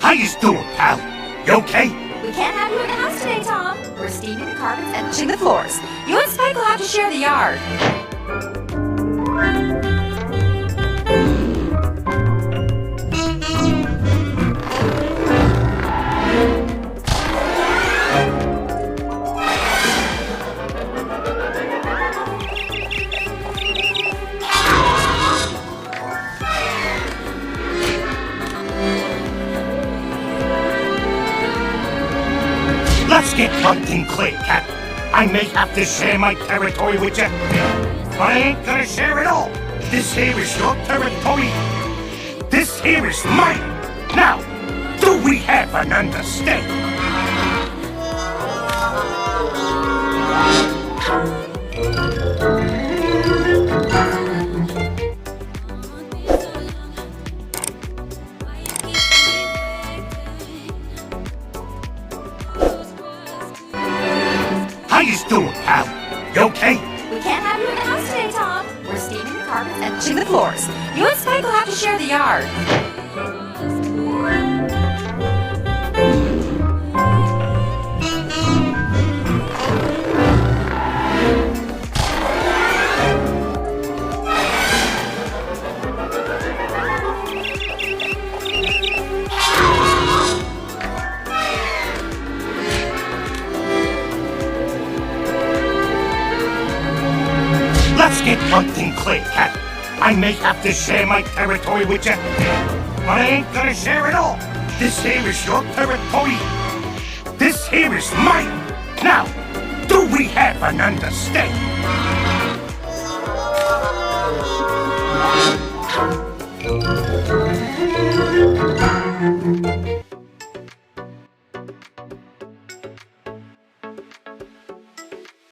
How you doing, pal? You okay? We can't have you in the house today, Tom. We're steaming the carpets and washing the floors. You and Spike will have to share the yard. Let's get one thing clear, Cap. I may have to share my territory with you, but I ain't gonna share it all. This here is your territory. This here is mine. Now, do we have an understanding? How you doing, pal? You okay? We can't have you in the house today, Tom. We're steaming the carpets and washing the floors. You and Spike will have to share the yard. Let's get one thing clear, Cap. I may have to share my territory with you, but I ain't gonna share it all. This here is your territory. This here is mine. Now, do we have an understanding?